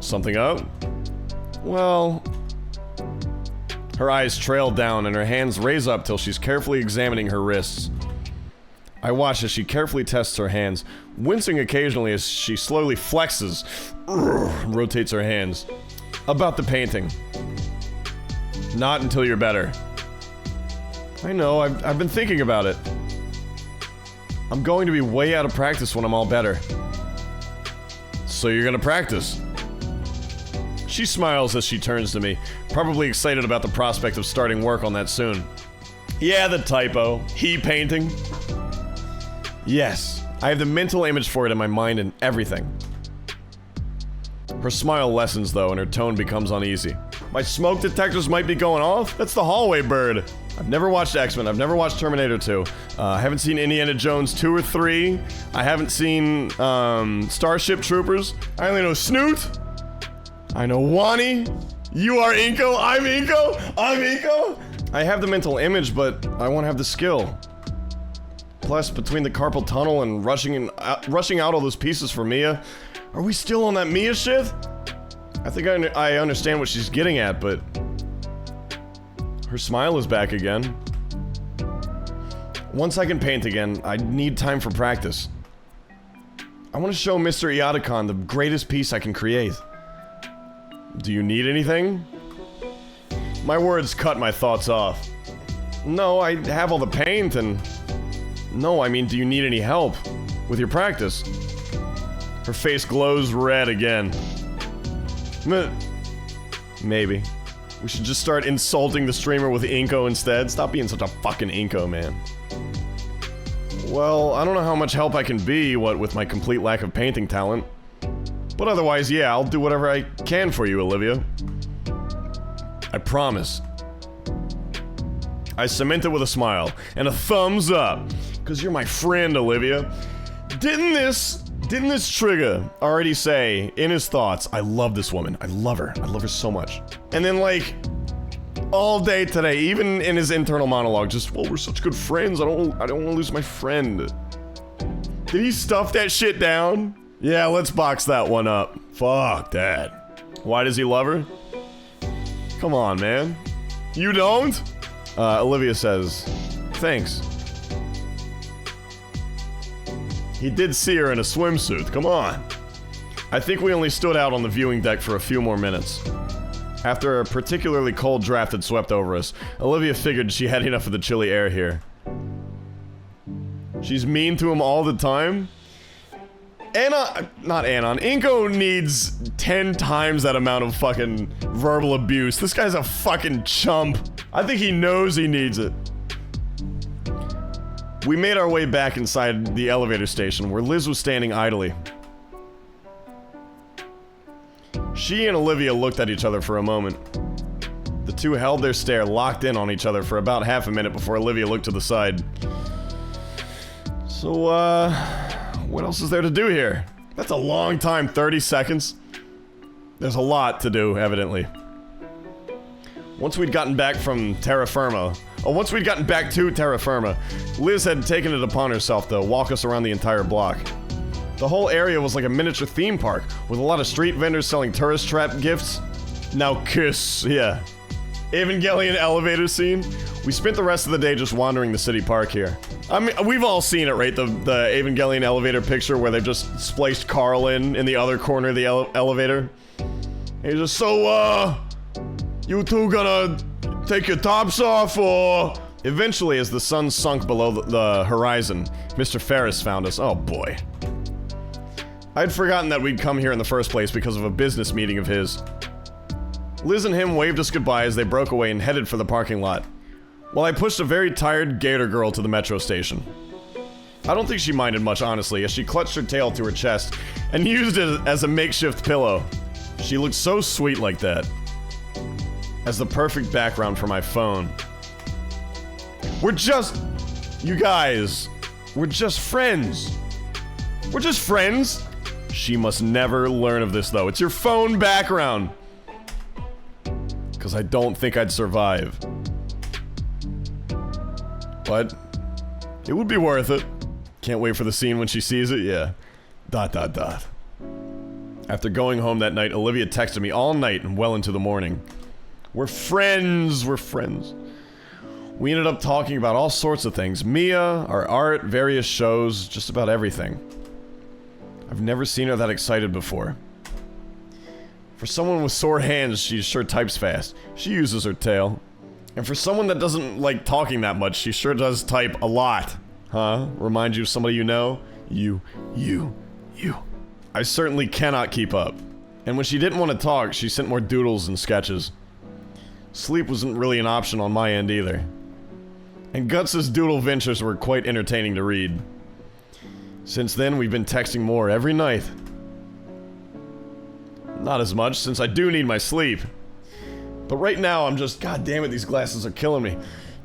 Something up? Well... Her eyes trail down and her hands raise up till she's carefully examining her wrists. I watch as she carefully tests her hands, wincing occasionally as she slowly flexes, rotates her hands. About the painting. Not until you're better. I know, I've been thinking about it. I'm going to be way out of practice when I'm all better. So you're gonna practice? She smiles as she turns to me, probably excited about the prospect of starting work on that soon. Yeah, the typo. He painting. Yes, I have the mental image for it in my mind and everything. Her smile lessens though, and her tone becomes uneasy. My smoke detectors might be going off? That's the hallway bird. I've never watched X-Men, I've never watched Terminator 2. I haven't seen Indiana Jones 2 or 3. I haven't seen, Starship Troopers. I only know Snoot. I know Wani. You are Inko, I'm Inko, I'm Inko. I have the mental image, but I won't have the skill. Plus, between the carpal tunnel and rushing out all those pieces for Mia, are we still on that Mia shit? I think I understand what she's getting at, but her smile is back again. Once I can paint again, I need time for practice. I want to show Mr. Iadakon the greatest piece I can create. Do you need anything? My words cut my thoughts off. No, I have all the paint and... No, I mean, do you need any help with your practice? Her face glows red again. Maybe. We should just start insulting the streamer with Inko instead. Stop being such a fucking Inko, man. Well, I don't know how much help I can be, what with my complete lack of painting talent. But otherwise, yeah, I'll do whatever I can for you, Olivia. I promise. I cement it with a smile and a thumbs up. Cause you're my friend, Olivia. Didn't this trigger already say in his thoughts, I love this woman. I love her so much. And then like all day today, even in his internal monologue, just, well, we're such good friends. I don't want to lose my friend. Did he stuff that shit down? Yeah, let's box that one up. Fuck that. Why does he love her? Come on, man. You don't? Olivia says, thanks. He did see her in a swimsuit, come on. I think we only stood out on the viewing deck for a few more minutes. After a particularly cold draft had swept over us, Olivia figured she had enough of the chilly air here. She's mean to him all the time? Not Anon. Inko needs 10 times that amount of fucking verbal abuse. This guy's a fucking chump. I think he knows he needs it. We made our way back inside the elevator station, where Liz was standing idly. She and Olivia looked at each other for a moment. The two held their stare locked in on each other for about half a minute before Olivia looked to the side. So, what else is there to do here? That's a long time, 30 seconds. There's a lot to do, evidently. Once we'd gotten back to terra firma, Liz had taken it upon herself to walk us around the entire block. The whole area was like a miniature theme park, with a lot of street vendors selling tourist trap gifts. Now kiss, yeah. Evangelion elevator scene. We spent the rest of the day just wandering the city park here. I mean, we've all seen it, right? The Evangelion elevator picture where they've just spliced Carl in the other corner of the elevator. And he's just, so, you two gonna take your tops off, or...? Eventually, as the sun sunk below the horizon, Mr. Ferris found us. Oh boy. I'd forgotten that we'd come here in the first place because of a business meeting of his. Liz and him waved us goodbye as they broke away and headed for the parking lot, while I pushed a very tired Gator girl to the metro station. I don't think she minded much, honestly, as she clutched her tail to her chest and used it as a makeshift pillow. She looked so sweet like that. As the perfect background for my phone. You guys, we're just friends. We're just friends. She must never learn of this, though. It's your phone background. Because I don't think I'd survive. But it would be worth it. Can't wait for the scene when she sees it, yeah. ... After going home that night, Olivia texted me all night and well into the morning. We're friends, we're friends. We ended up talking about all sorts of things. Mia, our art, various shows, just about everything. I've never seen her that excited before. For someone with sore hands, she sure types fast. She uses her tail. And for someone that doesn't like talking that much, she sure does type a lot. Huh? Remind you of somebody you know? You. I certainly cannot keep up. And when she didn't want to talk, she sent more doodles and sketches. Sleep wasn't really an option on my end either. And Guts' doodle ventures were quite entertaining to read. Since then, we've been texting more every night. Not as much, since I do need my sleep. But right now, I'm just... God damn it, these glasses are killing me.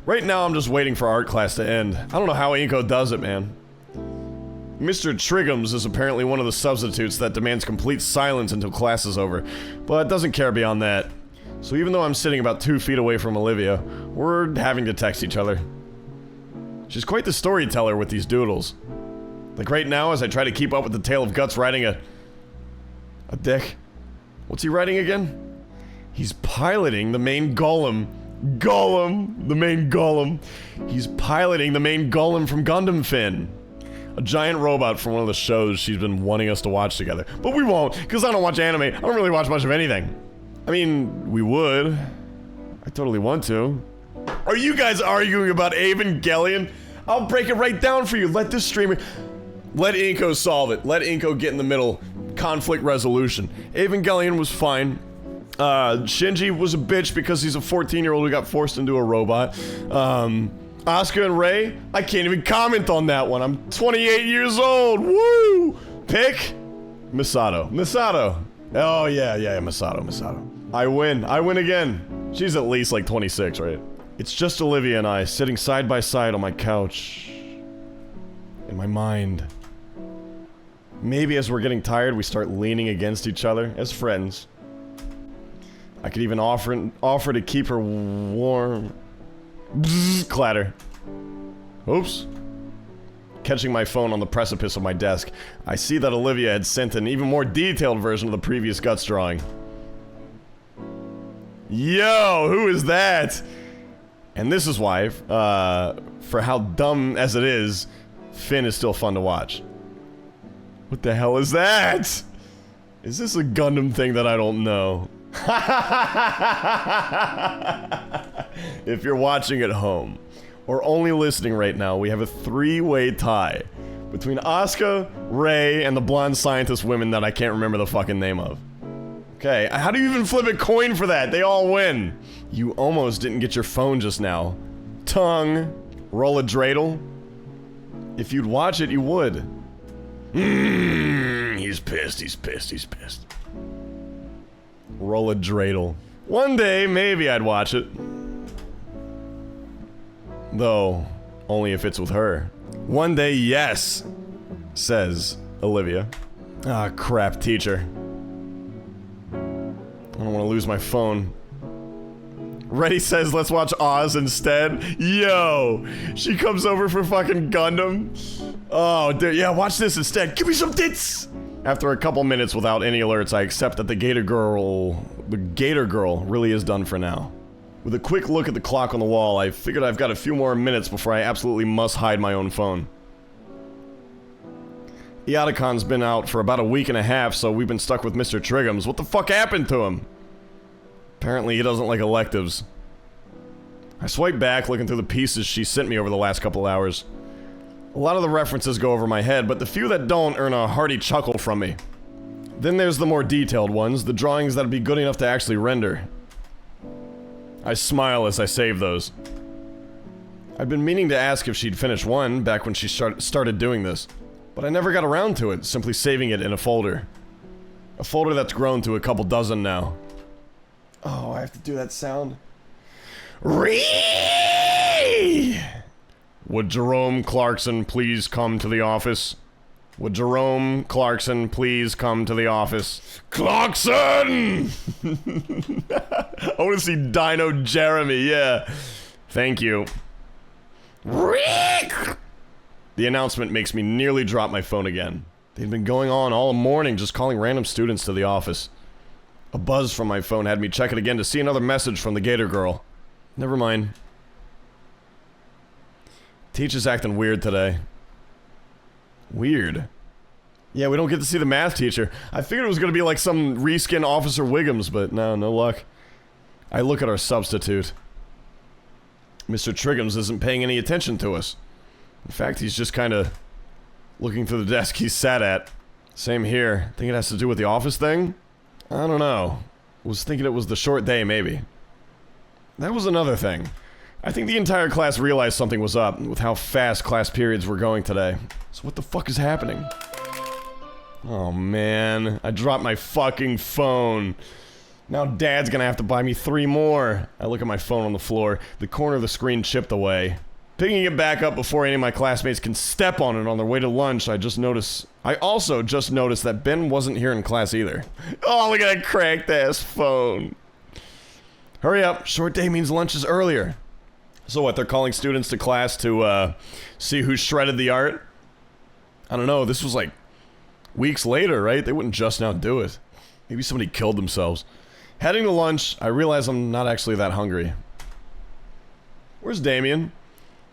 Right now, I'm just waiting for art class to end. I don't know how Inko does it, man. Mr. Triggums is apparently one of the substitutes that demands complete silence until class is over, but doesn't care beyond that. So even though I'm sitting about 2 feet away from Olivia, we're having to text each other. She's quite the storyteller with these doodles. Like right now, as I try to keep up with the tale of Guts writing a dick. What's he writing again? He's piloting the main golem. The main golem. He's piloting the main golem from Gundam Finn. A giant robot from one of the shows she's been wanting us to watch together. But we won't, because I don't watch anime. I don't really watch much of anything. I mean, we would. I totally want to. Are you guys arguing about Evangelion? I'll break it right down for you. Let this streamer... Let Inko solve it. Let Inko get in the middle. Conflict resolution. Evangelion was fine. Shinji was a bitch because he's a 14-year-old who got forced into a robot. Asuka and Rei, I can't even comment on that one. I'm 28 years old. Woo! Pick Misato. Misato. Oh, yeah, Misato. I win again. She's at least like 26, right? It's just Olivia and I sitting side by side on my couch. In my mind. Maybe as we're getting tired, we start leaning against each other as friends. I could even offer to keep her warm. Bzzz, clatter. Oops. Catching my phone on the precipice of my desk, I see that Olivia had sent an even more detailed version of the previous Guts drawing. Yo, who is that? And this is why, for how dumb as it is, Finn is still fun to watch. What the hell is that? Is this a Gundam thing that I don't know? If you're watching at home, or only listening right now, we have a 3-way tie between Asuka, Rei, and the blonde scientist women that I can't remember the fucking name of. Okay, how do you even flip a coin for that? They all win. You almost didn't get your phone just now. Tongue. Roll a dreidel. If you'd watch it, you would. He's pissed. Roll a dreidel. One day, maybe I'd watch it. Though, only if it's with her. One day, yes, says Olivia. Ah, crap, teacher. I don't want to lose my phone. Reddy says let's watch Oz instead. Yo, she comes over for fucking Gundam. Oh, dude, yeah, watch this instead. Give me some tits! After a couple minutes without any alerts, I accept that the Gator Girl really is done for now. With a quick look at the clock on the wall, I figured I've got a few more minutes before I absolutely must hide my own phone. Iatacon's been out for about a week and a half, so we've been stuck with Mr. Triggums. What the fuck happened to him? Apparently he doesn't like electives. I swipe back, looking through the pieces she sent me over the last couple hours. A lot of the references go over my head, but the few that don't earn a hearty chuckle from me. Then there's the more detailed ones, the drawings that'd be good enough to actually render. I smile as I save those. I'd been meaning to ask if she'd finished one back when she started doing this, but I never got around to it, simply saving it in a folder. A folder that's grown to a couple dozen now. Oh, I have to do that sound. Would Jerome Clarkson please come to the office? Would Jerome Clarkson please come to the office? Clarkson! I want to see Dino Jeremy, yeah. Thank you. Rick! The announcement makes me nearly drop my phone again. They'd been going on all morning, just calling random students to the office. A buzz from my phone had me check it again to see another message from the Gator girl. Never mind. Teacher's acting weird today. Weird? Yeah, we don't get to see the math teacher. I figured it was gonna be like some reskin Officer Wiggums, but no luck. I look at our substitute. Mr. Triggums isn't paying any attention to us. In fact, he's just kinda looking through the desk he sat at. Same here. Think it has to do with the office thing? I don't know. Was thinking it was the short day, maybe. That was another thing. I think the entire class realized something was up with how fast class periods were going today. So what the fuck is happening? Oh man, I dropped my fucking phone. Now Dad's gonna have to buy me 3 more. I look at my phone on the floor, the corner of the screen chipped away. Picking it back up before any of my classmates can step on it on their way to lunch, I also just noticed that Ben wasn't here in class either. Oh, look at that cracked ass phone. Hurry up, short day means lunch is earlier. So what, they're calling students to class to, see who shredded the art? I don't know, this was like weeks later, right? They wouldn't just now do it. Maybe somebody killed themselves. Heading to lunch, I realize I'm not actually that hungry. Where's Damien?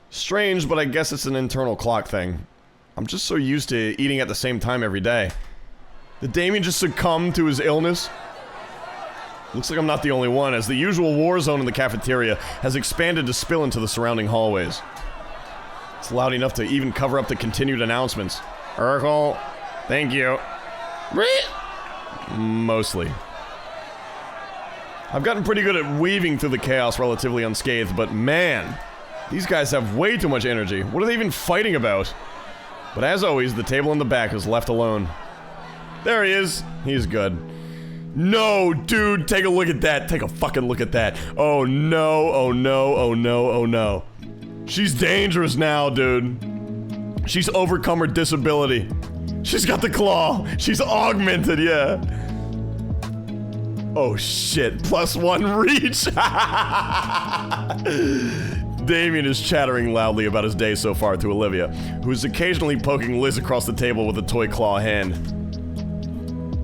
Strange, but I guess it's an internal clock thing. I'm just so used to eating at the same time every day. Did Damien just succumb to his illness? Looks like I'm not the only one, as the usual war zone in the cafeteria has expanded to spill into the surrounding hallways. It's loud enough to even cover up the continued announcements. Urkel, thank you. Mostly. I've gotten pretty good at weaving through the chaos relatively unscathed, but man, these guys have way too much energy. What are they even fighting about? But as always, the table in the back is left alone. There he is. He's good. No, dude, take a look at that. Take a fucking look at that. Oh no, oh no, oh no, oh no. She's dangerous now, dude. She's overcome her disability. She's got the claw. She's augmented, yeah. Oh shit, +1 reach. Damien is chattering loudly about his day so far to Olivia, who is occasionally poking Liz across the table with a toy claw hand.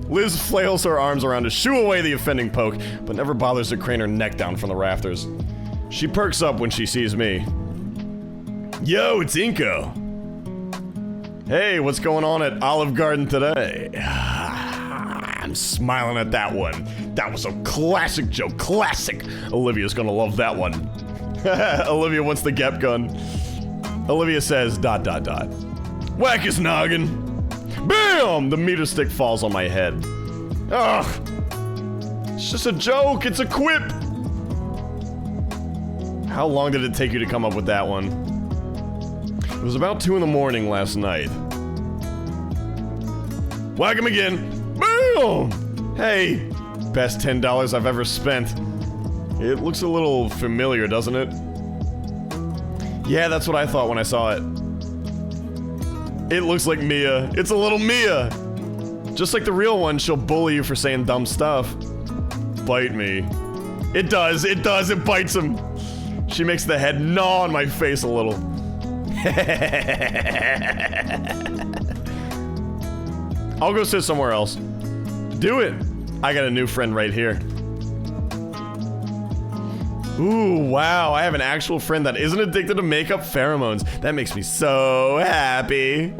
Liz flails her arms around to shoo away the offending poke, but never bothers to crane her neck down from the rafters. She perks up when she sees me. Yo, it's Inko. Hey, what's going on at Olive Garden today? I'm smiling at that one. That was a classic joke, classic. Olivia's gonna love that one. Olivia wants the Gep gun. Olivia says, ... Whack his noggin. Bam! The meter stick falls on my head. Ugh. It's just a joke, it's a quip. How long did it take you to come up with that one? It was about 2 in the morning last night. Whack him again. Boom! Hey, best $10 I've ever spent. It looks a little familiar, doesn't it? Yeah, that's what I thought when I saw it. It looks like Mia. It's a little Mia. Just like the real one, she'll bully you for saying dumb stuff. Bite me. It does, it bites him. She makes the head gnaw on my face a little. I'll go sit somewhere else. Do it. I got a new friend right here. Ooh, wow, I have an actual friend that isn't addicted to makeup pheromones. That makes me so happy.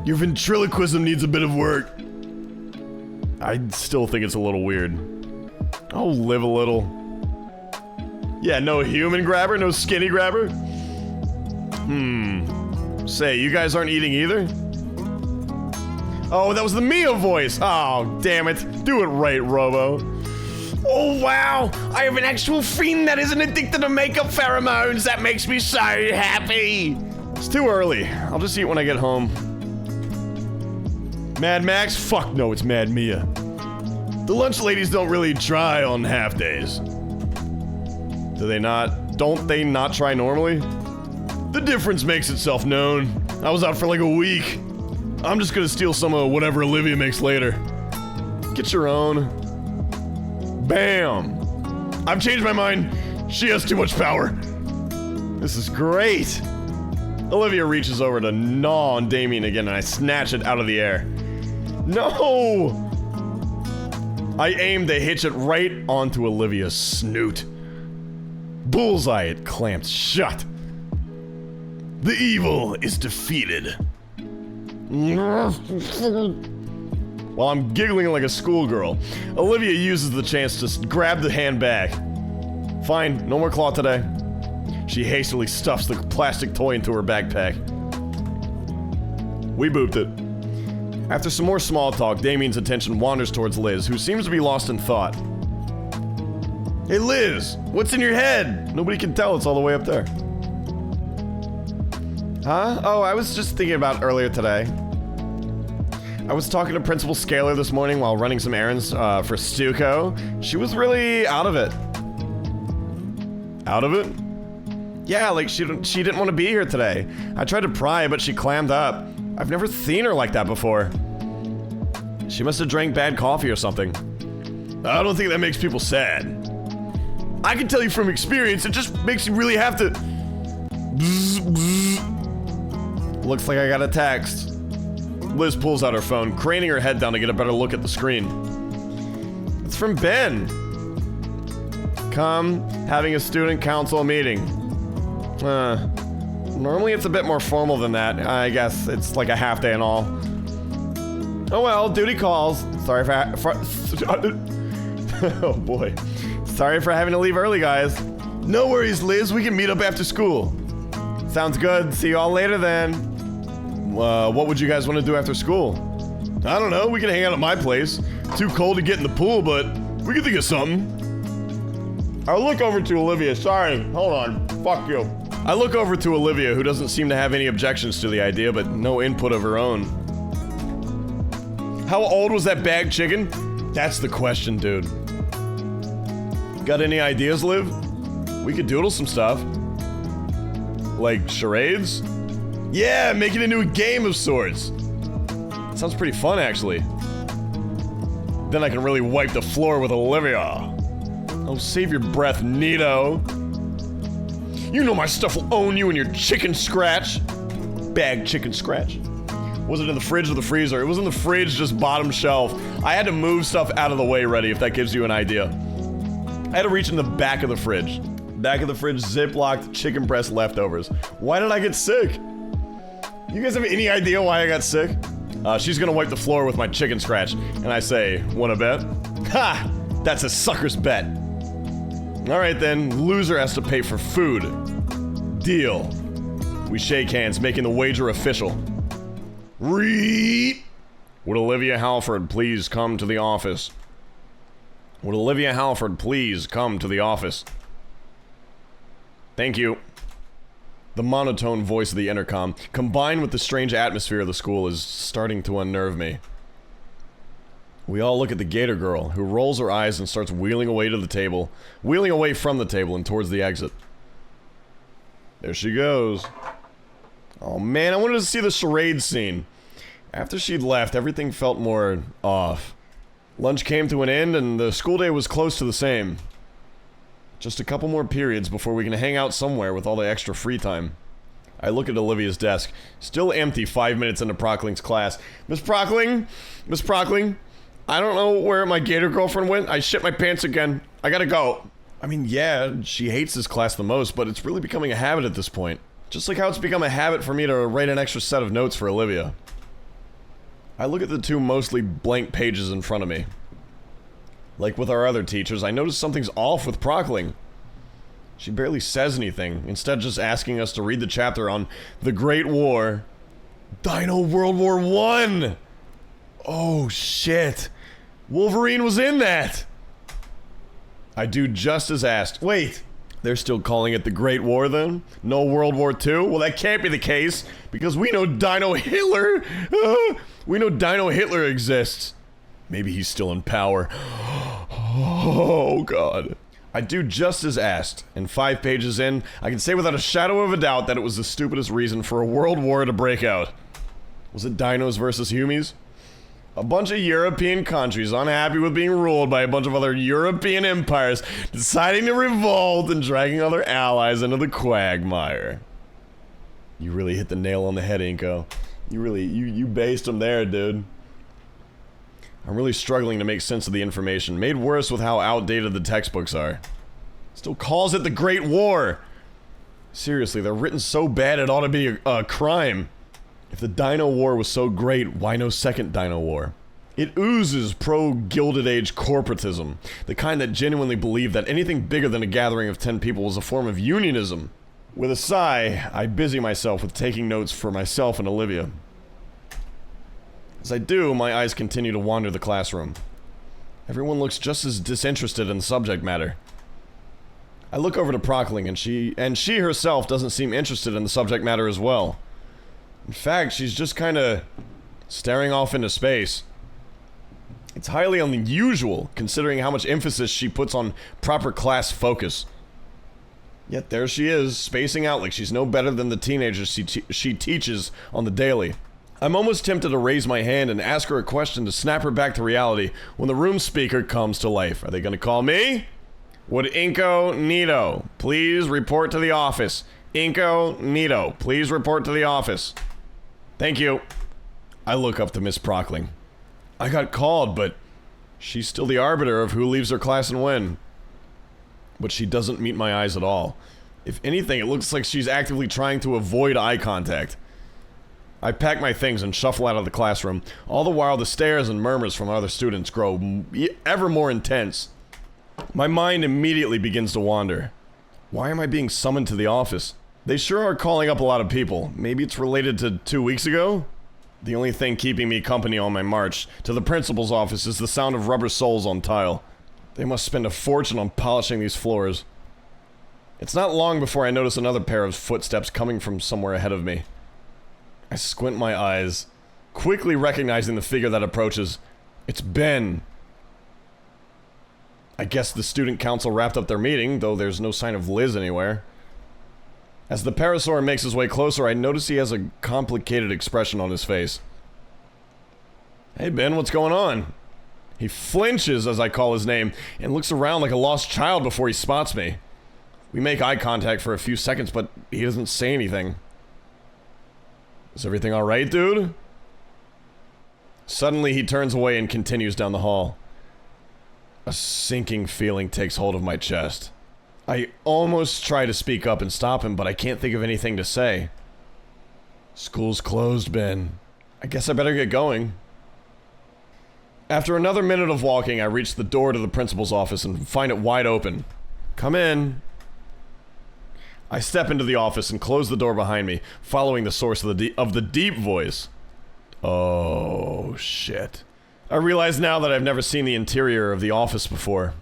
Your ventriloquism needs a bit of work. I still think it's a little weird. I'll live a little. Yeah, no human grabber, no skinny grabber? Say, you guys aren't eating either? Oh, that was the Mia voice. Oh, damn it. Do it right, Robo. Oh, wow. I have an actual friend that isn't addicted to makeup pheromones. That makes me so happy. It's too early. I'll just eat when I get home. Mad Max? Fuck no, it's Mad Mia. The lunch ladies don't really try on half days. Do they not? Don't they not try normally? The difference makes itself known. I was out for like a week. I'm just gonna steal some of whatever Olivia makes later. Get your own. Bam! I've changed my mind. She has too much power. This is great. Olivia reaches over to gnaw on Damien again, and I snatch it out of the air. No! I aim to hitch it right onto Olivia's snoot. Bullseye, it clamped shut. The evil is defeated. While I'm giggling like a schoolgirl, Olivia uses the chance to grab the hand back. Fine, no more claw today. She hastily stuffs the plastic toy into her backpack. We booped it. After some more small talk, Damien's attention wanders towards Liz, who seems to be lost in thought. Hey Liz, what's in your head? Nobody can tell, it's all the way up there. Huh? Oh, I was just thinking about earlier today. I was talking to Principal Scalar this morning while running some errands for Stuco. She was really out of it. Out of it? Yeah, like she didn't want to be here today. I tried to pry, but she clammed up. I've never seen her like that before. She must have drank bad coffee or something. I don't think that makes people sad. I can tell you from experience, it just makes you really have to... Looks like I got a text. Liz pulls out her phone, craning her head down to get a better look at the screen. It's from Ben. Come, having a student council meeting. Normally it's a bit more formal than that. I guess it's like a half day and all. Oh well, duty calls. Sorry for oh boy. Sorry for having to leave early, guys. No worries, Liz. We can meet up after school. Sounds good. See you all later then. What would you guys want to do after school? I don't know. We can hang out at my place. Too cold to get in the pool, but we can think of something. I'll look over to Olivia. Sorry. Hold on. Fuck you. I look over to Olivia, who doesn't seem to have any objections to the idea, but no input of her own. How old was that bagged chicken? That's the question, dude. Got any ideas, Liv? We could doodle some stuff. Like charades? Yeah, make it into a game of sorts. Sounds pretty fun, actually. Then I can really wipe the floor with Olivia. Oh, save your breath, Nito. You know my stuff will own you and your chicken scratch. Bagged chicken scratch. Was it in the fridge or the freezer? It was in the fridge, just bottom shelf. I had to move stuff out of the way ready, if that gives you an idea. I had to reach in the back of the fridge. Back of the fridge, zip-locked chicken breast leftovers. Why did I get sick? You guys have any idea why I got sick? She's gonna wipe the floor with my chicken scratch. And I say, wanna bet? Ha! That's a sucker's bet. Alright then, loser has to pay for food. Deal. We shake hands, making the wager official. Read! Would Olivia Halford please come to the office? Would Olivia Halford please come to the office? Thank you. The monotone voice of the intercom, combined with the strange atmosphere of the school, is starting to unnerve me. We all look at the Gator girl, who rolls her eyes and starts wheeling away to the table, wheeling away from the table and towards the exit. There she goes. Oh man, I wanted to see the charade scene. After she'd left, everything felt more off. Lunch came to an end and the school day was close to the same. Just a couple more periods before we can hang out somewhere with all the extra free time. I look at Olivia's desk, still empty 5 minutes into Prockling's class. Miss Prockling? Miss Prockling? I don't know where my Gator girlfriend went. I shit my pants again. I gotta go. I mean, yeah, she hates this class the most, but it's really becoming a habit at this point. Just like how it's become a habit for me to write an extra set of notes for Olivia. I look at the two mostly blank pages in front of me. Like with our other teachers, I notice something's off with Prockling. She barely says anything, instead just asking us to read the chapter on the Great War. Dino World War I! Oh shit. Wolverine was in that! I do just as asked. Wait, they're still calling it the Great War then? No World War II? Well, that can't be the case, because we know Dino Hitler! We know Dino Hitler exists. Maybe he's still in power. Oh god. I do just as asked, and 5 pages in, I can say without a shadow of a doubt that it was the stupidest reason for a world war to break out. Was it dinos versus humies? A bunch of European countries unhappy with being ruled by a bunch of other European empires deciding to revolt and dragging other allies into the quagmire. You really hit the nail on the head, Inko. You based him there, dude. I'm really struggling to make sense of the information, made worse with how outdated the textbooks are. Still calls it the Great War! Seriously, they're written so bad it ought to be a crime. If the Dino War was so great, why no second Dino War? It oozes pro-Gilded Age corporatism, the kind that genuinely believed that anything bigger than a gathering of 10 people was a form of unionism. With a sigh, I busy myself with taking notes for myself and Olivia. As I do, my eyes continue to wander the classroom. Everyone looks just as disinterested in the subject matter. I look over to Prockling, and she herself doesn't seem interested in the subject matter as well. In fact, she's just kinda staring off into space. It's highly unusual, considering how much emphasis she puts on proper class focus. Yet there she is, spacing out like she's no better than the teenagers she teaches on the daily. I'm almost tempted to raise my hand and ask her a question to snap her back to reality when the room speaker comes to life. Are they gonna call me? Would Inko Nito please report to the office? Inko Nito, please report to the office. Thank you. I look up to Miss Prockling. I got called, but she's still the arbiter of who leaves her class and when. But she doesn't meet my eyes at all. If anything, it looks like she's actively trying to avoid eye contact. I pack my things and shuffle out of the classroom, all the while the stares and murmurs from other students grow ever more intense. My mind immediately begins to wander. Why am I being summoned to the office? They sure are calling up a lot of people. Maybe it's related to 2 weeks ago? The only thing keeping me company on my march to the principal's office is the sound of rubber soles on tile. They must spend a fortune on polishing these floors. It's not long before I notice another pair of footsteps coming from somewhere ahead of me. I squint my eyes, quickly recognizing the figure that approaches. It's Ben. I guess the student council wrapped up their meeting, though there's no sign of Liz anywhere. As the parasaur makes his way closer, I notice he has a complicated expression on his face. Hey Ben, what's going on? He flinches as I call his name, and looks around like a lost child before he spots me. We make eye contact for a few seconds, but he doesn't say anything. Is everything alright, dude? Suddenly he turns away and continues down the hall. A sinking feeling takes hold of my chest. I almost try to speak up and stop him, but I can't think of anything to say. School's closed, Ben. I guess I better get going. After another minute of walking, I reach the door to the principal's office and find it wide open. Come in. I step into the office and close the door behind me, following the source of the deep voice. Oh, shit. I realize now that I've never seen the interior of the office before.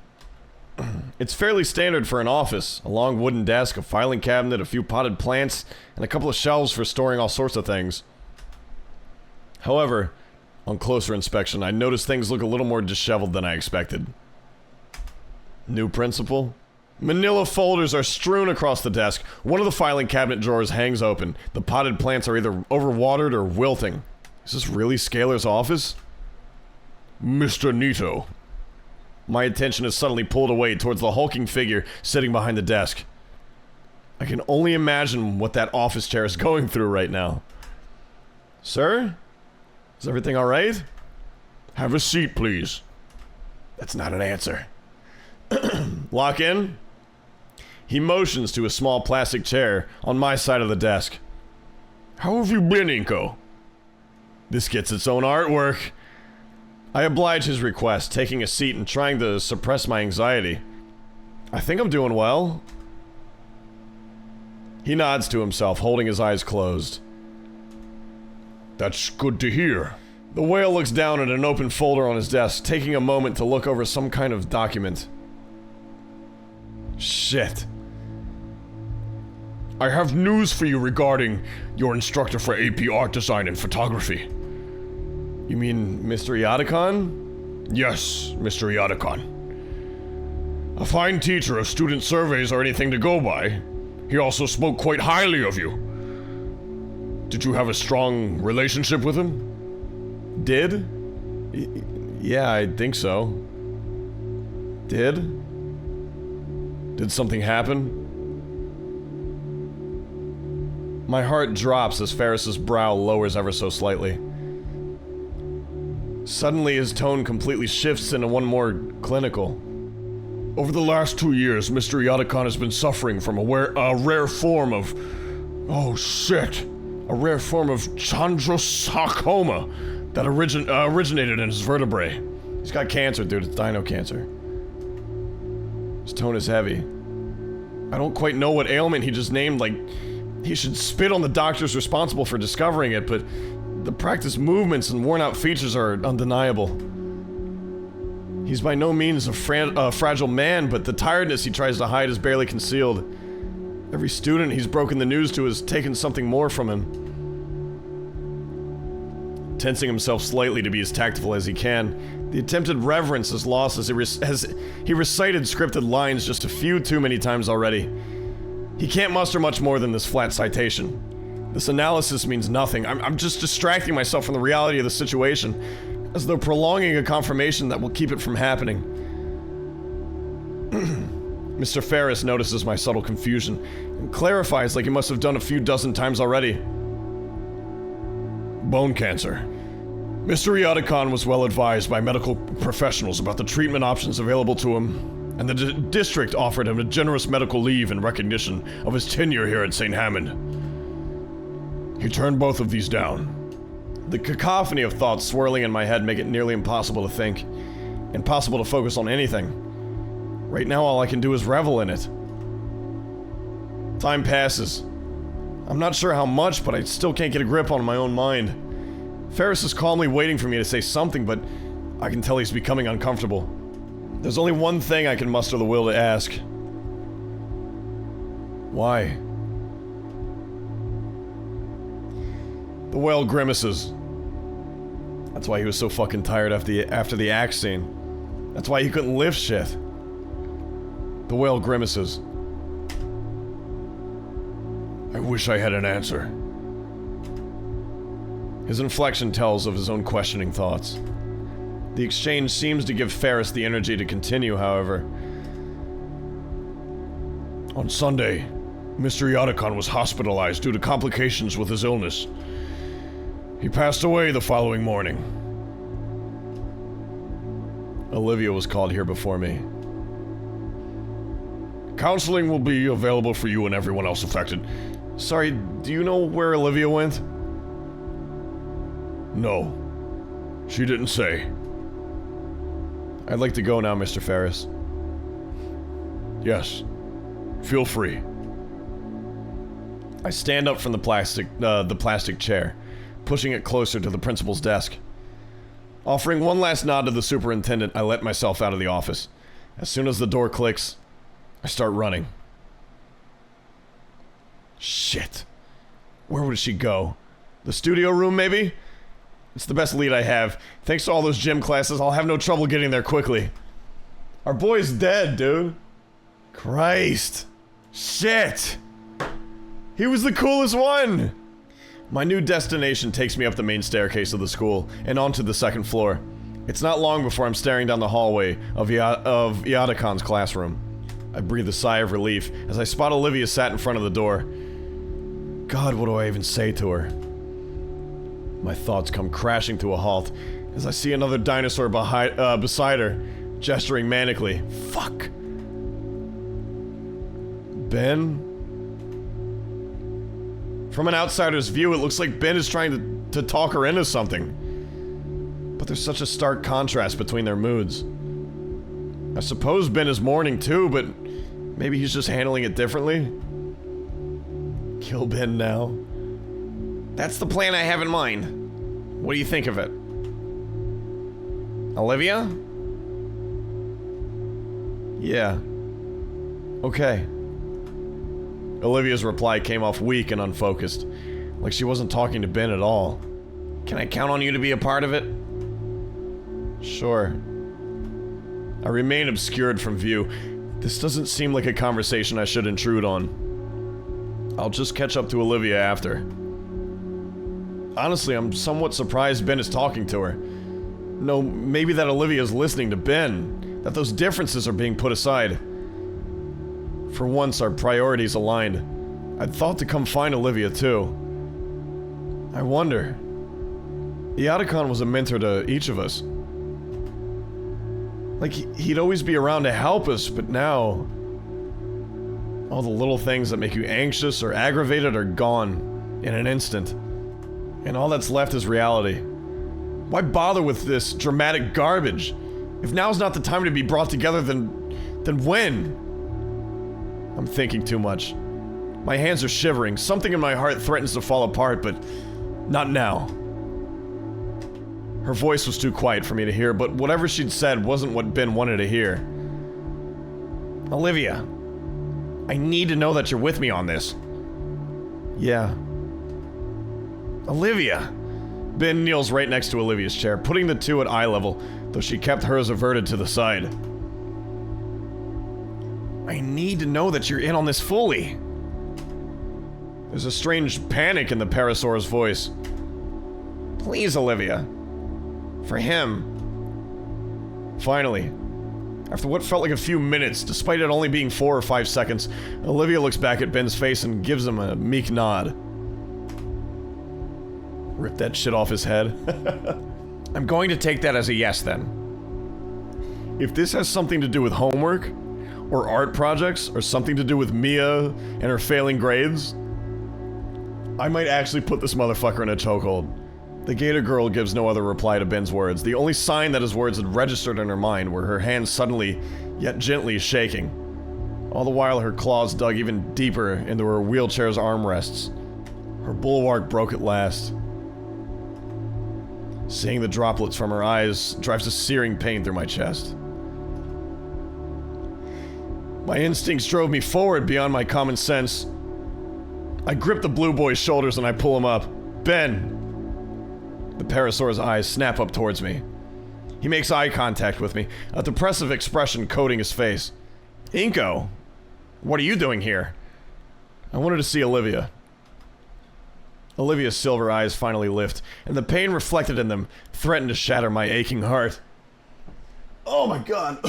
It's fairly standard for an office. A long wooden desk, a filing cabinet, a few potted plants, and a couple of shelves for storing all sorts of things. However, on closer inspection, I notice things look a little more disheveled than I expected. New principal? Manila folders are strewn across the desk. One of the filing cabinet drawers hangs open. The potted plants are either overwatered or wilting. Is this really Scalar's office? Mr. Nito. My attention is suddenly pulled away towards the hulking figure sitting behind the desk. I can only imagine what that office chair is going through right now. Sir? Is everything alright? Have a seat, please. That's not an answer. Lock in? He motions to a small plastic chair on my side of the desk. How have you been, Inko? This gets its own artwork. I oblige his request, taking a seat and trying to suppress my anxiety. I think I'm doing well. He nods to himself, holding his eyes closed. That's good to hear. The whale looks down at an open folder on his desk, taking a moment to look over some kind of document. Shit. I have news for you regarding your instructor for AP Art Design and Photography. You mean Mr. Yadakon? Yes, Mr. Yadakon. A fine teacher if student surveys are anything to go by. He also spoke quite highly of you. Did you have a strong relationship with him? Did? Yeah, I think so. Did something happen? My heart drops as Ferris's brow lowers ever so slightly. Suddenly, his tone completely shifts into one more clinical. Over the last 2 years, Mr. Yatacon has been suffering from a rare form of... Oh, shit. A rare form of chondrosarcoma that originated in his vertebrae. He's got cancer, dude. It's dino cancer. His tone is heavy. I don't quite know what ailment he just named, like... He should spit on the doctors responsible for discovering it, but... The practice movements and worn-out features are undeniable. He's by no means a fragile man, but the tiredness he tries to hide is barely concealed. Every student he's broken the news to has taken something more from him. Tensing himself slightly to be as tactful as he can, the attempted reverence is lost as he recited scripted lines just a few too many times already. He can't muster much more than this flat citation. This analysis means nothing. I'm just distracting myself from the reality of the situation, as though prolonging a confirmation that will keep it from happening. Mr. Ferris notices my subtle confusion, and clarifies like he must have done a few dozen times already. Bone cancer. Mr. Yatacon was well advised by medical professionals about the treatment options available to him, and the district offered him a generous medical leave in recognition of his tenure here at St. Hammond. He turned both of these down. The cacophony of thoughts swirling in my head make it nearly impossible to think. Impossible to focus on anything. Right now all I can do is revel in it. Time passes. I'm not sure how much, but I still can't get a grip on my own mind. Ferris is calmly waiting for me to say something, but I can tell he's becoming uncomfortable. There's only one thing I can muster the will to ask. Why? The whale grimaces. That's why he was so fucking tired after the axe scene. That's why he couldn't lift shit. The whale grimaces. I wish I had an answer. His inflection tells of his own questioning thoughts. The exchange seems to give Ferris the energy to continue, however. On Sunday, Mr. Yatacon was hospitalized due to complications with his illness. He passed away the following morning. Olivia was called here before me. Counseling will be available for you and everyone else affected. Sorry, do you know where Olivia went? No. She didn't say. I'd like to go now, Mr. Ferris. Yes. Feel free. I stand up from the plastic chair, pushing it closer to the principal's desk. Offering one last nod to the superintendent, I let myself out of the office. As soon as the door clicks, I start running. Shit. Where would she go? The studio room, maybe? It's the best lead I have. Thanks to all those gym classes, I'll have no trouble getting there quickly. Our boy's dead, dude. Christ. Shit. He was the coolest one. My new destination takes me up the main staircase of the school and onto the second floor. It's not long before I'm staring down the hallway of Yatacon's classroom. I breathe a sigh of relief as I spot Olivia sat in front of the door. God, what do I even say to her? My thoughts come crashing to a halt as I see another dinosaur beside her, gesturing manically. Fuck. Ben? From an outsider's view, it looks like Ben is trying to talk her into something. But there's such a stark contrast between their moods. I suppose Ben is mourning too, but maybe he's just handling it differently. Kill Ben now. That's the plan I have in mind. What do you think of it? Olivia? Yeah. Okay. Olivia's reply came off weak and unfocused, like she wasn't talking to Ben at all. Can I count on you to be a part of it? Sure. I remain obscured from view. This doesn't seem like a conversation I should intrude on. I'll just catch up to Olivia after. Honestly, I'm somewhat surprised Ben is talking to her. No, maybe that Olivia is listening to Ben, that those differences are being put aside. For once, our priorities aligned. I'd thought to come find Olivia too. I wonder. Iadicon was a mentor to each of us. Like, he'd always be around to help us, but now... all the little things that make you anxious or aggravated are gone in an instant. And all that's left is reality. Why bother with this dramatic garbage? If now's not the time to be brought together, then when? I'm thinking too much. My hands are shivering. Something in my heart threatens to fall apart, but not now. Her voice was too quiet for me to hear, but whatever she'd said wasn't what Ben wanted to hear. Olivia, I need to know that you're with me on this. Yeah. Olivia. Ben kneels right next to Olivia's chair, putting the two at eye level, though she kept hers averted to the side. I need to know that you're in on this fully. There's a strange panic in the Parasaur's voice. Please, Olivia. For him. Finally, after what felt like a few minutes, despite it only being 4 or 5 seconds, Olivia looks back at Ben's face and gives him a meek nod. Rip that shit off his head. I'm going to take that as a yes, then. If this has something to do with homework, or art projects, or something to do with Mia and her failing grades, I might actually put this motherfucker in a chokehold. The Gator girl gives no other reply to Ben's words. The only sign that his words had registered in her mind were her hands suddenly, yet gently shaking. All the while her claws dug even deeper into her wheelchair's armrests. Her bulwark broke at last. Seeing the droplets from her eyes drives a searing pain through my chest. My instincts drove me forward beyond my common sense. I grip the blue boy's shoulders and I pull him up. Ben! The Parasaur's eyes snap up towards me. He makes eye contact with me, a depressive expression coating his face. Inko, what are you doing here? I wanted to see Olivia. Olivia's silver eyes finally lift, and the pain reflected in them threatened to shatter my aching heart. Oh my god.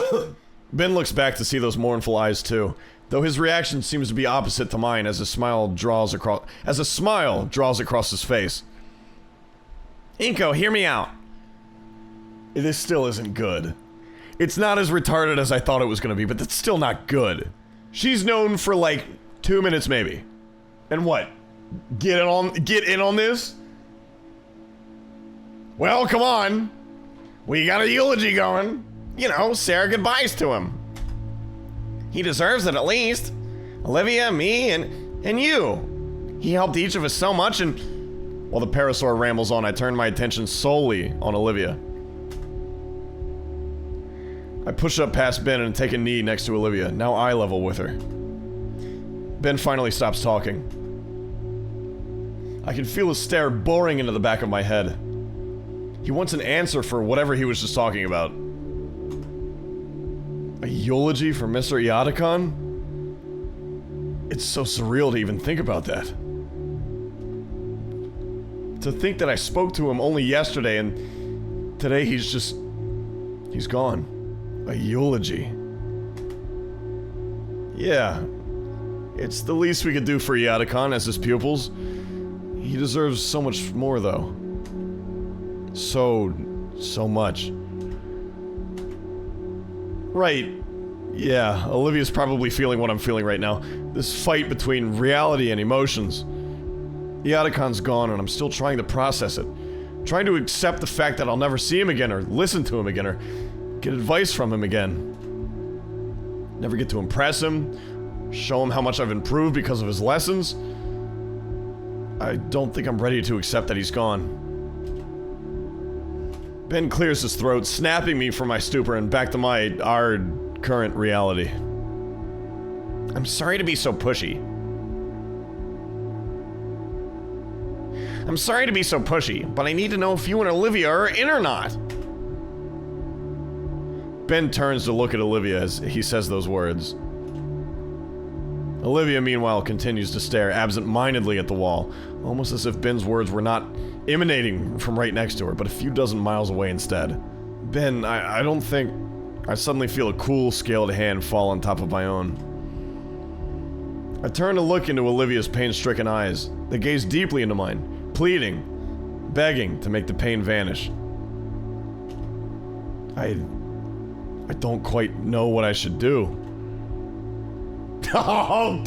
Ben looks back to see those mournful eyes too, though his reaction seems to be opposite to mine as a smile draws across his face. Inko, hear me out. This still isn't good. It's not as retarded as I thought it was gonna be, but that's still not good. She's known for like 2 minutes maybe. And what? Get in on this? Well, come on. We got a eulogy going. You know, say our goodbyes to him. He deserves it at least. Olivia, me, and you. He helped each of us so much, and while the Parasaur rambles on, I turn my attention solely on Olivia. I push up past Ben and take a knee next to Olivia, now eye level with her. Ben finally stops talking. I can feel his stare boring into the back of my head. He wants an answer for whatever he was just talking about. A eulogy for Mr. Iadicon? It's so surreal to even think about that. To think that I spoke to him only yesterday and today he's gone. A eulogy. Yeah. It's the least we could do for Iadicon as his pupils. He deserves so much more though. So much. Right. Yeah, Olivia's probably feeling what I'm feeling right now. This fight between reality and emotions. Iadicon's gone and I'm still trying to process it. Trying to accept the fact that I'll never see him again or listen to him again or get advice from him again. Never get to impress him, show him how much I've improved because of his lessons. I don't think I'm ready to accept that he's gone. Ben clears his throat, snapping me from my stupor and back to our current reality. I'm sorry to be so pushy. I'm sorry to be so pushy, but I need to know if you and Olivia are in or not. Ben turns to look at Olivia as he says those words. Olivia, meanwhile, continues to stare absent-mindedly at the wall, almost as if Ben's words were not emanating from right next to her, but a few dozen miles away instead. Ben, I don't think... I suddenly feel a cool, scaled hand fall on top of my own. I turned to look into Olivia's pain-stricken eyes. They gazed deeply into mine, pleading, begging to make the pain vanish. I don't quite know what I should do. Oh,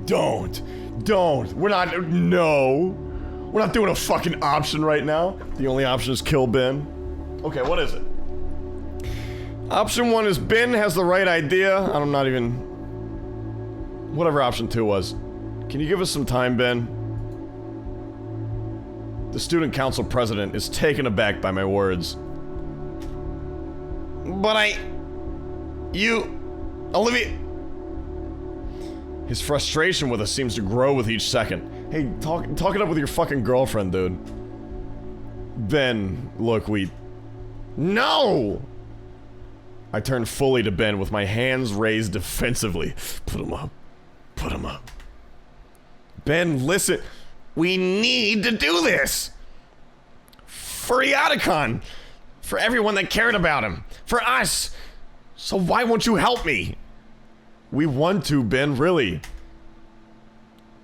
don't. We're not doing a fucking option right now. The only option is kill Ben. Okay, what is it? Option 1 is Ben has the right idea. I'm not even... Whatever option 2 was. Can you give us some time, Ben? The student council president is taken aback by my words. But Olivia... His frustration with us seems to grow with each second. Hey, talk it up with your fucking girlfriend, dude. Ben, look, No! I turn fully to Ben with my hands raised defensively. Put him up. Ben, listen. We need to do this! For Iadicon! For everyone that cared about him! For us! So why won't you help me? We want to, Ben, really.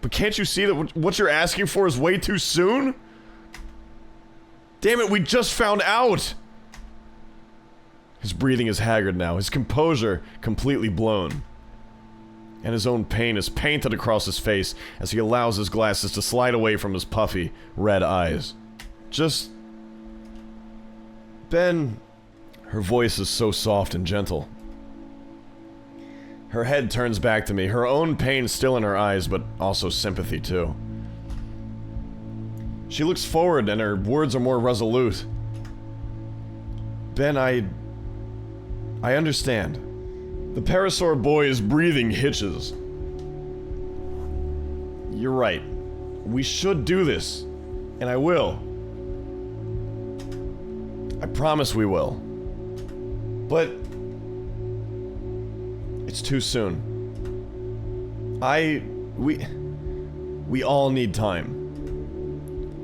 But can't you see that what you're asking for is way too soon? Damn it, we just found out! His breathing is haggard now, his composure completely blown. And his own pain is painted across his face as he allows his glasses to slide away from his puffy, red eyes. Just... Ben... Her voice is so soft and gentle. Her head turns back to me, her own pain still in her eyes, but also sympathy too. She looks forward and her words are more resolute. Ben, I understand. The Parasaur boy's breathing hitches. You're right. We should do this. And I will. I promise we will. But... it's too soon. We all need time.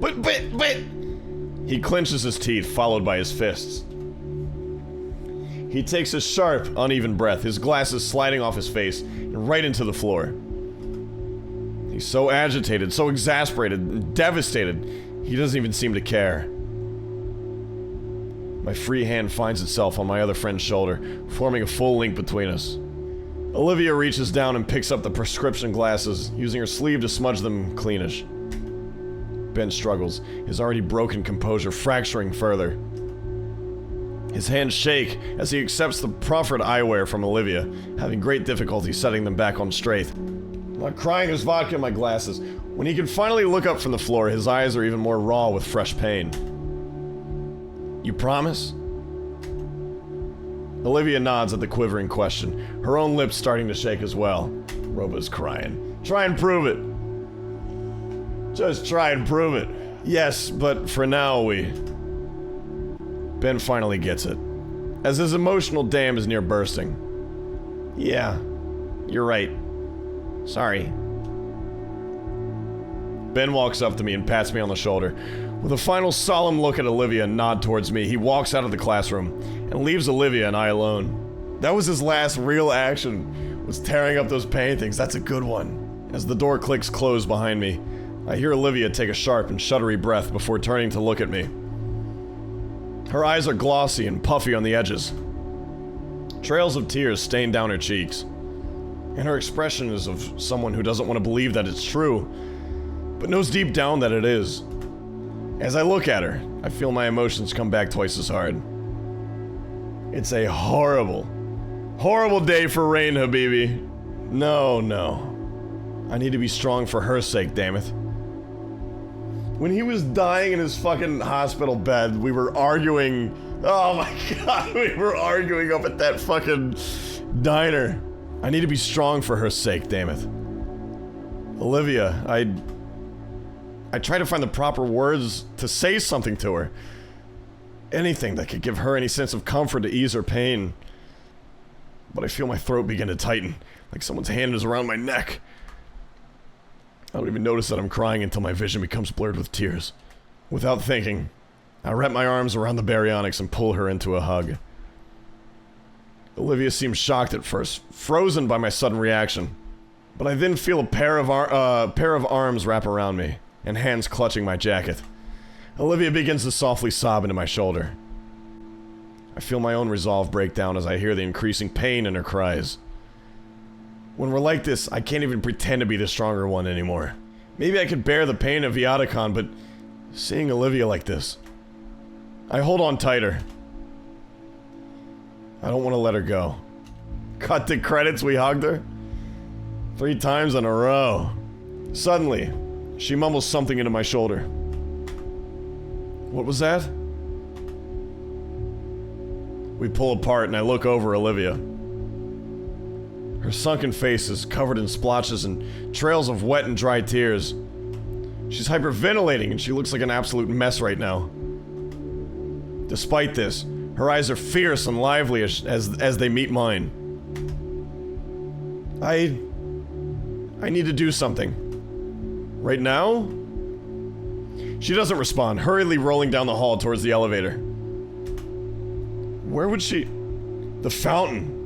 But... He clenches his teeth, followed by his fists. He takes a sharp, uneven breath, his glasses sliding off his face, and right into the floor. He's so agitated, so exasperated, and devastated, he doesn't even seem to care. My free hand finds itself on my other friend's shoulder, forming a full link between us. Olivia reaches down and picks up the prescription glasses, using her sleeve to smudge them cleanish. Ben struggles, his already broken composure fracturing further. His hands shake as he accepts the proffered eyewear from Olivia, having great difficulty setting them back on straight. Like crying his vodka in my glasses. When he can finally look up from the floor, his eyes are even more raw with fresh pain. You promise? Olivia nods at the quivering question, her own lips starting to shake as well. Roba's crying. Try and prove it. Just try and prove it. Yes, but for now Ben finally gets it, as his emotional dam is near bursting. Yeah, you're right. Sorry. Ben walks up to me and pats me on the shoulder. With a final solemn look at Olivia and nod towards me, he walks out of the classroom and leaves Olivia and I alone. That was his last real action, was tearing up those paintings. That's a good one. As the door clicks closed behind me, I hear Olivia take a sharp and shuddery breath before turning to look at me. Her eyes are glossy and puffy on the edges. Trails of tears stain down her cheeks. And her expression is of someone who doesn't want to believe that it's true, but knows deep down that it is. As I look at her, I feel my emotions come back twice as hard. It's a horrible, horrible day for Rain, Habibi. No. I need to be strong for her sake, dammit. When he was dying in his fucking hospital bed, we were arguing. Oh my god, we were arguing up at that fucking diner. I need to be strong for her sake, dammit. Olivia, I try to find the proper words to say something to her. Anything that could give her any sense of comfort to ease her pain. But I feel my throat begin to tighten, like someone's hand is around my neck. I don't even notice that I'm crying until my vision becomes blurred with tears. Without thinking, I wrap my arms around the baryonyx and pull her into a hug. Olivia seems shocked at first, frozen by my sudden reaction. But I then feel a pair of arms wrap around me, and hands clutching my jacket. Olivia begins to softly sob into my shoulder. I feel my own resolve break down as I hear the increasing pain in her cries. When we're like this, I can't even pretend to be the stronger one anymore. Maybe I could bear the pain of Viaticon, but seeing Olivia like this... I hold on tighter. I don't want to let her go. Cut to credits, we hugged her. 3 times in a row. Suddenly, she mumbles something into my shoulder. What was that? We pull apart and I look over Olivia. Her sunken face is covered in splotches and trails of wet and dry tears. She's hyperventilating and she looks like an absolute mess right now. Despite this, her eyes are fierce and lively as they meet mine. I need to do something. Right now? She doesn't respond, hurriedly rolling down the hall towards the elevator. Where would she... The fountain.